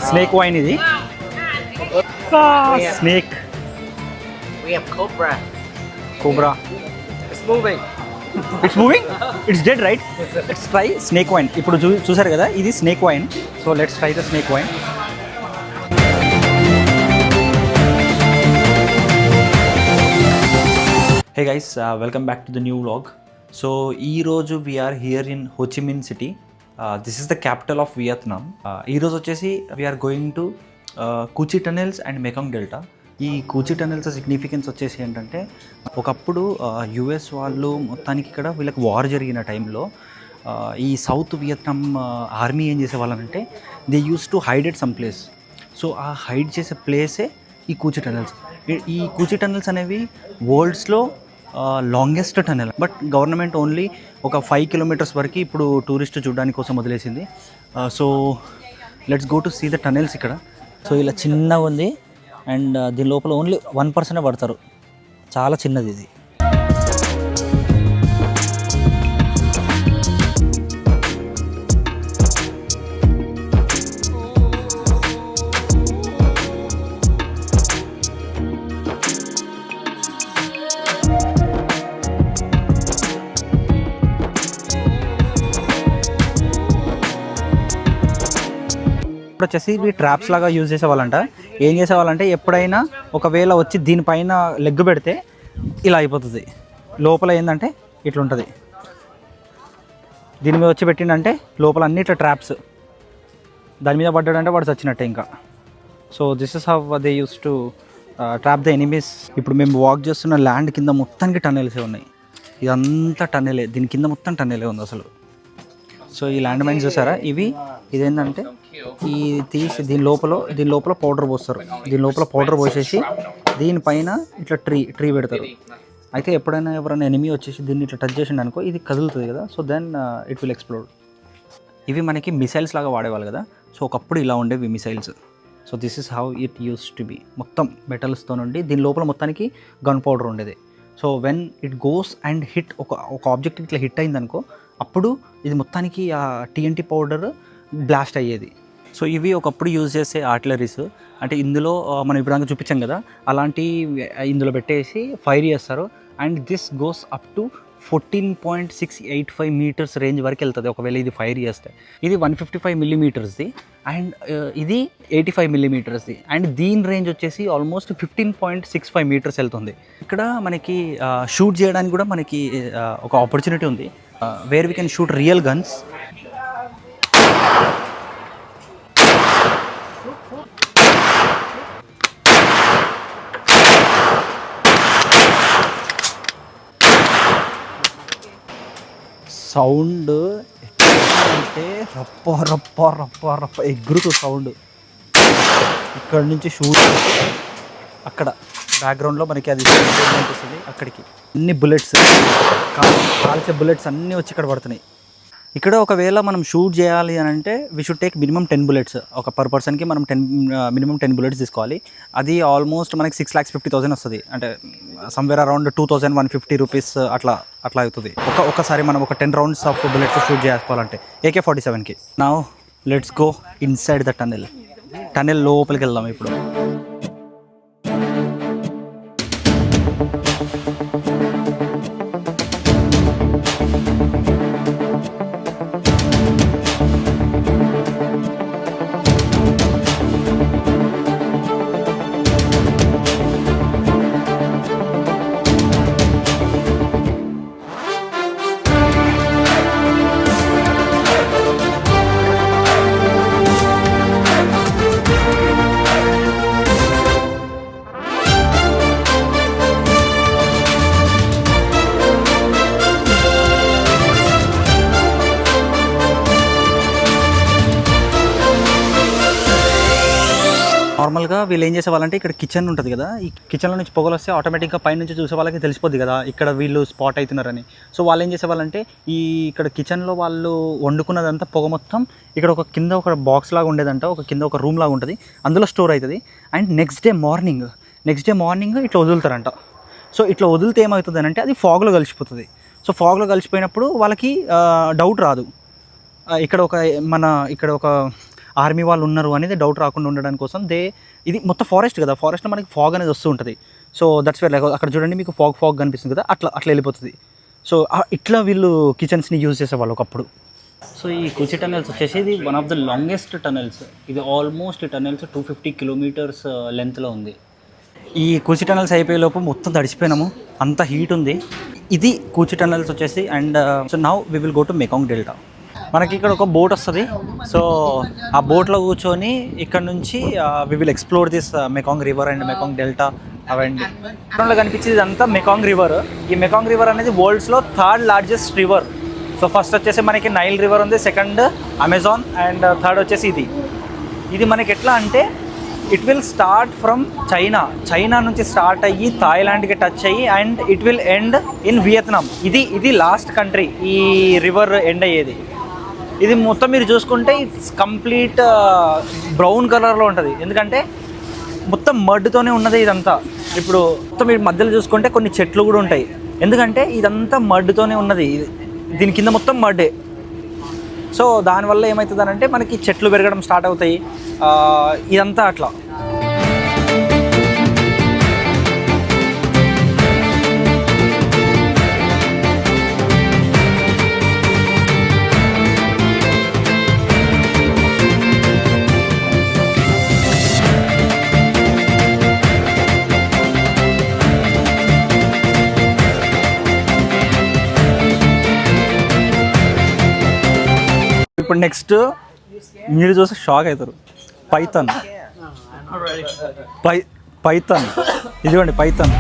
Snake wine ఇది. Snake. We have cobra. Cobra. It's moving. It's moving? It's dead, right? Let's try snake wine. ఇప్పుడు చూసారు కదా, ఇది snake wine. So let's try the snake wine. Hey guys, welcome back to the new vlog. So ఈరోజు we are here in Ho Chi Minh City. This is the capital of Vietnam. ఈరోజు వచ్చేసి we are going to Cu Chi Tunnels and Mekong Delta. ఈ Cu Chi tunnels significance వచ్చేసి ఏంటంటే, ఒకప్పుడు US వాళ్ళు మొత్తానికి ఇక్కడ వీళ్ళకి వార్ జరిగిన టైంలో ఈ సౌత్ వియత్నాం ఆర్మీ ఏం చేసేవాళ్ళంటే they used to hide at some place. So ఆ హైడ్ చేసే ప్లేసే ఈ కూచి టనెల్స్. ఈ కూచి టనెల్స్ అనేవి వరల్డ్స్లో longest tunnel. But government only ఒక 5 kilometers వరకు ఇప్పుడు టూరిస్ట్ చూడడానికి కోసం వదిలేసింది. So let's go to see the tunnels ఇక్కడ. సో ఇలా చిన్నగా ఉంది అండ్ దీని లోపల ఓన్లీ 1% పడతారు. చాలా చిన్నది ఇది. ఇప్పుడు వచ్చేసి ఇవి ట్రాప్స్ లాగా యూజ్ చేసేవాళ్ళంట. ఏం చేసేవాళ్ళంటే, ఎప్పుడైనా ఒకవేళ వచ్చి దీనిపైన లెగ్ పెడితే ఇలా అయిపోతుంది. లోపల ఏంటంటే ఇట్లా ఉంటుంది. దీని మీద వచ్చి పెట్టిండంటే లోపల అన్ని ఇట్లా ట్రాప్స్. దాని మీద పడ్డాడంటే వాడు చచ్చినట్టే ఇంకా. So this is how they used to trap the enemies. ఇప్పుడు మేము వాక్ చేస్తున్న ల్యాండ్ కింద మొత్తానికి టన్నెల్సే ఉన్నాయి. ఇదంతా టన్నెలే, దీని కింద మొత్తం టన్నెలే ఉంది అసలు. సో ఈ ల్యాండ్ మైన్స్ చూసారా, ఇదేంటంటే ఈ తీసి దీని లోపల పౌడర్ పోస్తారు. దీని లోపల పౌడర్ పోసేసి దీనిపైన ఇట్లా ట్రీ పెడతారు. అయితే ఎప్పుడైనా ఎవరైనా ఎనిమీ వచ్చేసి దీన్ని ఇట్లా టచ్ చేసిండు అనుకో, ఇది కదులుతుంది కదా. So then it will explode. ఇవి మనకి మిసైల్స్ లాగా వాడేవాళ్ళు కదా. సో ఒకప్పుడు ఇలా ఉండేవి missiles. So this is how it use to be. మొత్తం మెటల్స్తో నుండి దీని లోపల మొత్తానికి గన్ పౌడర్ ఉండేది. So when it goes and hit ఒక ఆబ్జెక్ట్ ఇట్లా హిట్ అయిందనుకో, అప్పుడు ఇది మొత్తానికి ఆ TNT పౌడర్ బ్లాస్ట్ అయ్యేది. సో ఇవి ఒకప్పుడు యూజ్ చేసే ఆర్టిలరీస్. అంటే ఇందులో మనం ఇప్పుడు చూపించాం కదా, అలాంటి ఇందులో పెట్టేసి ఫైర్ చేస్తారు. And this goes up to 14.685 meters range వరకు వెళ్తుంది ఒకవేళ ఇది ఫైర్ చేస్తే. ఇది 155 millimetersది అండ్ ఇది 85 millimetersది. అండ్ దీని రేంజ్ వచ్చేసి ఆల్మోస్ట్ 15.65 meters వెళ్తుంది. ఇక్కడ మనకి షూట్ చేయడానికి కూడా మనకి ఒక ఆపర్చునిటీ ఉంది, where we can shoot real guns. Sound అంటే రప్ప రప్ప రప్ప రప్ప ఎగురుతూ సౌండ్. ఇక్కడ నుంచి షూట్, అక్కడ బ్యాక్గ్రౌండ్లో మనకి అది అనిపిస్తుంది. అక్కడికి అన్ని బుల్లెట్స్, కాల్చే బుల్లెట్స్ అన్నీ వచ్చి ఇక్కడ పడుతున్నాయి. ఇక్కడ ఒకవేళ మనం షూట్ చేయాలి అని అంటే we should take minimum 10 bullets. ఒక పర్ పర్సన్కి మనం మినిమం 10 bullets తీసుకోవాలి. అది ఆల్మోస్ట్ మనకి 6,50,000 వస్తుంది. అంటే సమ్వేర్ అరౌండ్ 2,150 rupees అట్లా అవుతుంది. ఒకసారి మనం ఒక 10 rounds ఆఫ్ బుల్లెట్స్ షూట్ చేసుకోవాలంటే AK-47కి. Now let's go inside the tunnel లోపలికి వెళ్దాం ఇప్పుడు. నార్మల్గా వీళ్ళు ఏం చేసేవాళ్ళంటే, ఇక్కడ కిచెన్ ఉంటుంది కదా, ఈ కిచెన్లో నుంచి పొగలు వస్తే ఆటోమేటిక్గా పైన నుంచి చూసే వాళ్ళకి తెలిసిపోద్ది కదా ఇక్కడ వీళ్ళు స్పాట్ అవుతున్నారని. సో వాళ్ళు ఏం చేసేవాళ్ళంటే, ఇక్కడ కిచెన్లో వాళ్ళు వండుకున్నదంతా పొగ మొత్తం ఇక్కడ కింద ఒక బాక్స్ లాగా ఉండేదంట, కింద ఒక రూమ్ లాగా ఉంటుంది, అందులో స్టోర్ అవుతుంది. అండ్ నెక్స్ట్ డే మార్నింగ్ ఇట్లా వదులుతారంట. సో ఇట్లా వదిలితే ఏమవుతుంది అంటే, అది ఫాగ్లో కలిసిపోతుంది. సో ఫాగ్లో కలిసిపోయినప్పుడు వాళ్ళకి డౌట్ రాదు, ఇక్కడ ఒక ఆర్మీ వాళ్ళు ఉన్నారు అనేది డౌట్ రాకుండా ఉండడానికి కోసం ఇది మొత్తం ఫారెస్ట్ కదా, ఫారెస్ట్లో మనకి ఫాగ్ అనేది వస్తూ ఉంటుంది. సో దట్స్ వేర్ లైక్ అక్కడ చూడండి మీకు ఫాగ్ కనిపిస్తుంది కదా, అట్లా వెళ్ళిపోతుంది. సో ఇట్లా వీళ్ళు కిచెన్స్ని యూజ్ చేసేవాళ్ళు ఒకప్పుడు. సో ఈ కుచి టనెల్స్ వచ్చేసి ఇది one of the longest tunnels. ఇది ఆల్మోస్ట్ ఈ టనెల్స్ 250 కిలోమీటర్స్ లెంత్లో ఉంది. ఈ కూచి టనల్స్ అయిపోయేలోపు మొత్తం తడిచిపోయినాము, అంత హీట్ ఉంది. ఇది కూచి టనల్స్ వచ్చేసి. And so now we will go to Mekong Delta. మనకి ఇక్కడ ఒక బోట్ వస్తుంది. సో ఆ బోట్లో కూర్చొని ఇక్కడ నుంచి we will explore this Mekong River and Mekong Delta అవన్నీ. ఇక్కడ కనిపించేది ఇదంతా మెకాంగ్ రివర్. ఈ మెకాంగ్ రివర్ అనేది వరల్డ్స్లో 3rd largest river. So first వచ్చేసి మనకి నైల్ రివర్ ఉంది, సెకండ్ అమెజాన్, అండ్ థర్డ్ వచ్చేసి ఇది మనకి ఎట్లా అంటే it will start from China నుంచి స్టార్ట్ అయ్యి థాయిలాండ్కి టచ్ అయ్యి and it will end in Vietnam. ఇది లాస్ట్ కంట్రీ ఈ రివర్ ఎండ్ అయ్యేది. ఇది మొత్తం మీరు చూసుకుంటే ఇట్స్ కంప్లీట్ బ్రౌన్ కలర్లో ఉంటుంది, ఎందుకంటే మొత్తం మడ్తోనే ఉన్నది ఇదంతా. ఇప్పుడు మొత్తం మీరు మధ్యలో చూసుకుంటే కొన్ని చెట్లు కూడా ఉంటాయి, ఎందుకంటే ఇదంతా మడ్తోనే ఉన్నది. దీని కింద మొత్తం మడ్డే. సో దానివల్ల ఏమవుతుందనంటే మనకి చెట్లు పెరగడం స్టార్ట్ అవుతాయి, ఇదంతా అట్లా. ఇప్పుడు నెక్స్ట్ మీరు చూస్తే షాక్ అవుతారు. పైథాన్ ఇదిగోండి Python.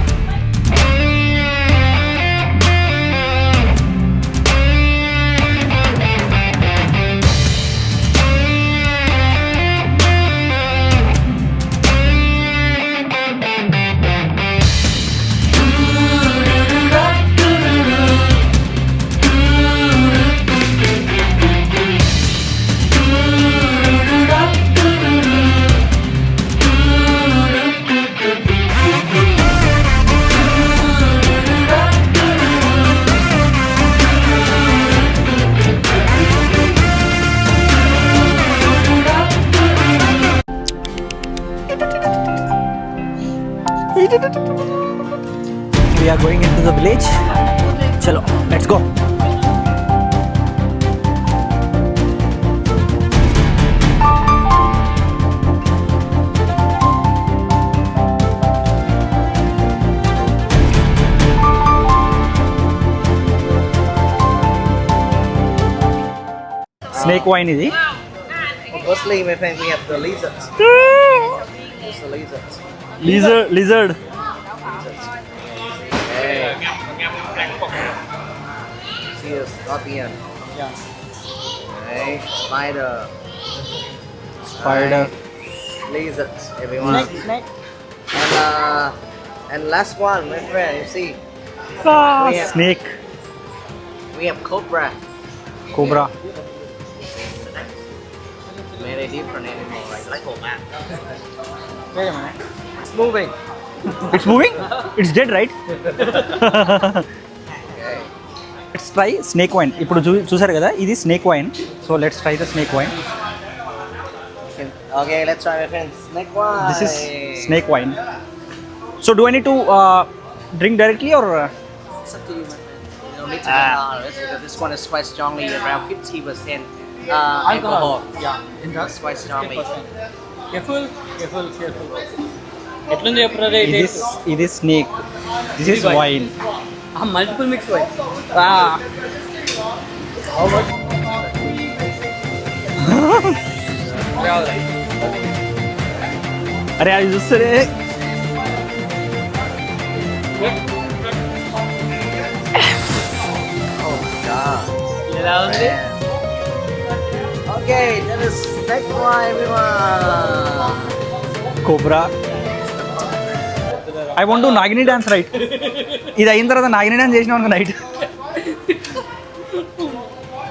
We are going into the village. Chalo, let's go. Snake wine ఇది. Firstly, my friend, we have the lizards. It's the lizards. Lizard. See the scorpion. Yeah. Okay. Spider. Lizards, everyone. Snake. And last one, my friend, you see. Snake. We have cobra. Very different animal, like cobra. Wait a minute. It's moving. It's moving? It's dead, right? Okay. Let's try snake wine. ఇప్పుడు చూసారు కదా, ఇది snake wine. So let's try the snake wine. Okay, let's try, my friend. Snake wine. This is snake wine. So do I need to drink directly or? It's up to you, my friend. You don't need to get because this one is quite strongly around 50% alcohol. Yeah, in That's quite strongly. Careful. ఎట్లుంది చెప్పరా ఇది snake. This is wine. Multiple mix wine. అరే అది చూస్తారే. Oh God. ఎలా ఉంది? Okay, that is snake wine, everyone. Cobra. I want to Nagini dance right. ఇది అయిన తర్వాత నాగిని డాన్స్ చేసినాం అనుకో నైట్.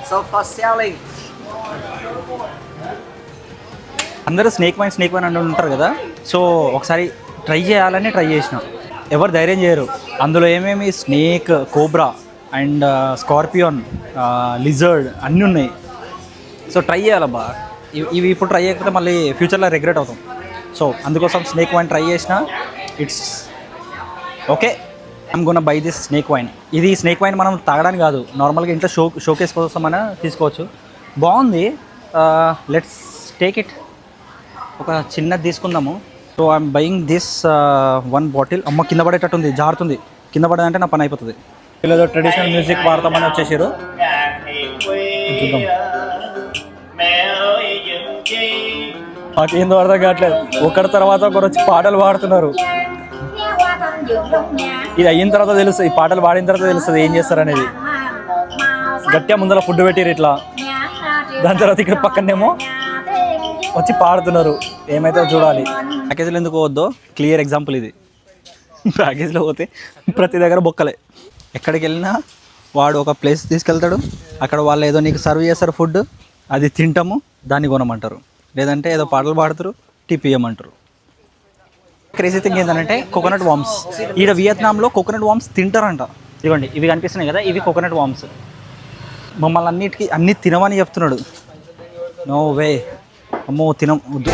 So for selling. అందరూ స్నేక్ వైన్ అని ఉంటారు కదా. సో ఒకసారి ట్రై చేసిన ఎవరు ధైర్యం చేయరు. అందులో ఏమేమి snake, cobra and scorpion, lizard అన్నీ ఉన్నాయి. సో ట్రై చేయాలబ్బా. ఇవి ఇప్పుడు ట్రై చేయకపోతే మళ్ళీ ఫ్యూచర్లో రిగ్రెట్ అవుతాం. సో అందుకోసం స్నేక్ వైన్ ట్రై చేసిన. It's okay. I'm gonna by this snake wine. ఇది స్నేక్ వైన్ మనం తాగడానికి కాదు, నార్మల్గా ఇంట్లో షోకేస్ కోసం అయినా తీసుకోవచ్చు. బాగుంది. Let's take it. ఒక చిన్నది తీసుకుందాము. So I'm buying this 1 bottle. అమ్మ కింద పడేటట్టుంది, జారుతుంది. కింద పడదంటే నా పని అయిపోతుంది. వీళ్ళేదో ట్రెడిషనల్ మ్యూజిక్ పాడతామని వచ్చేసారు. చూద్దాం. మాకేందో అర్థం కావట్లేదు. ఒకరి తర్వాత ఒకరు వచ్చి పాటలు పాడుతున్నారు. ఇది అయిన తర్వాత తెలుస్తుంది, ఈ పాటలు పాడిన తర్వాత తెలుస్తుంది ఏం చేస్తారనేది. గట్టిగా ముందర ఫుడ్ పెట్టిరు ఇట్లా, దాని తర్వాత ఇక్కడ పక్కనేమో వచ్చి పాడుతున్నారు. ఏమైతే చూడాలి. ప్యాకేజీలో ఎందుకు పోవద్దో క్లియర్ ఎగ్జాంపుల్ ఇది. ప్యాకేజీలో పోతే ప్రతి దగ్గర బొక్కలే. ఎక్కడికి వెళ్ళినా వాడు ఒక ప్లేస్ తీసుకెళ్తాడు, అక్కడ వాళ్ళు ఏదో నీకు సర్వ్ చేస్తారు ఫుడ్, అది తింటాము, దాన్ని కొనమంటారు. లేదంటే ఏదో పాటలు పాడుతారు, టిప్ ఇవ్వమంటారు. క్రేజీ థింగ్ ఏంటంటే కోకోనట్ వామ్స్. ఈడ వియత్నాంలో కోకోనట్ వామ్స్ తింటారంట. ఇదిగోండి, ఇవి కనిపిస్తున్నాయి కదా, ఇవి కోకోనట్ వామ్స్. మమ్మల్ని అన్నీ తినమని చెప్తున్నాడు. నో వే, అమ్మో తినం వద్దు.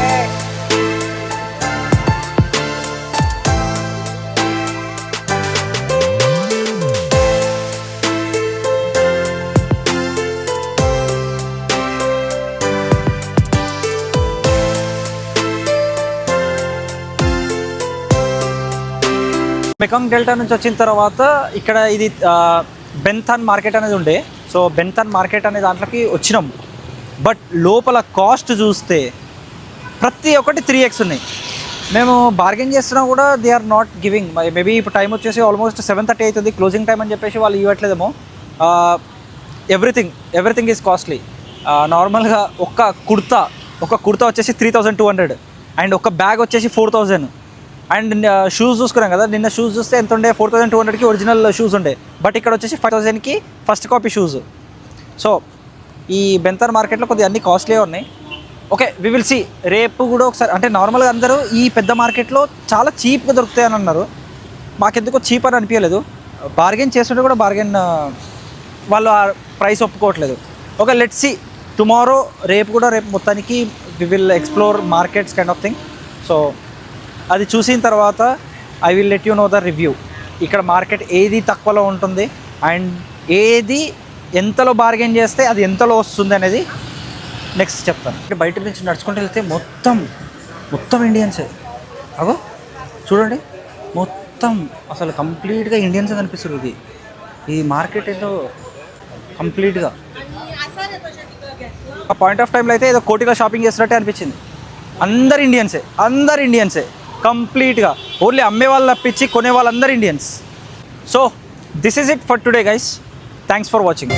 మెకాంగ్ డెల్టా నుంచి వచ్చిన తర్వాత ఇక్కడ ఇది బెన్థాన్ మార్కెట్ అనేది ఉండే. సో బెన్థాన్ మార్కెట్ అనే దాంట్లోకి వచ్చినాం. బట్ లోపల కాస్ట్ చూస్తే ప్రతి ఒక్కటి 3x ఉన్నాయి. మేము బార్గెన్ చేస్తున్నా కూడా they are not giving. Maybe ఇప్పుడు టైం వచ్చేసి ఆల్మోస్ట్ 7:30 అవుతుంది, క్లోజింగ్ టైం అని చెప్పేసి వాళ్ళు ఇవ్వట్లేదేమో. Everything is costly. నార్మల్గా ఒక కుర్తా వచ్చేసి 3200 అండ్ ఒక బ్యాగ్ వచ్చేసి 4000. అండ్ షూస్ చూసుకున్నాం కదా, నిన్న షూస్ చూస్తే ఎంత ఉండే, 4200కి ఒరిజినల్ షూస్ ఉండే. బట్ ఇక్కడ వచ్చేసి 5000కి ఫస్ట్ కాపీ షూస్. సో ఈ బెన్థాన్ మార్కెట్లో కొద్దిగా అన్ని కాస్ట్లీ ఉన్నాయి. Okay, we will see. రేపు కూడా ఒకసారి, అంటే నార్మల్గా అందరూ ఈ పెద్ద మార్కెట్లో చాలా చీప్గా దొరుకుతాయి అని అన్నారు. మాకెందుకో చీప్ అని అనిపించలేదు. బార్గెన్ చేస్తుంటే కూడా వాళ్ళు ఆ ప్రైస్ ఒప్పుకోవట్లేదు. Okay, let's see tomorrow. రేపు మొత్తానికి we will explore markets kind of thing. So అది చూసిన తర్వాత I will let you know the review. ఇక్కడ మార్కెట్ ఏది తక్కువలో ఉంటుంది అండ్ ఏది ఎంతలో బార్గెన్ చేస్తే అది ఎంతలో వస్తుంది అనేది నెక్స్ట్ చెప్తాను. బయట నుంచి నడుచుకుంటూ వెళ్తే మొత్తం ఇండియన్సే. అగో చూడండి, మొత్తం అసలు కంప్లీట్గా ఇండియన్సే కనిపిస్తుంది. ఈ మార్కెట్ ఏదో కంప్లీట్గా ఆ పాయింట్ ఆఫ్ టైంలో అయితే ఏదో కోటిలో షాపింగ్ చేస్తున్నట్టే అనిపించింది. అందరు ఇండియన్సే కంప్లీట్గా. ఓన్లీ అమ్మే వాళ్ళు తప్పించి కొనే వాళ్ళందరూ Indians. So this is it for today guys. Thanks for watching.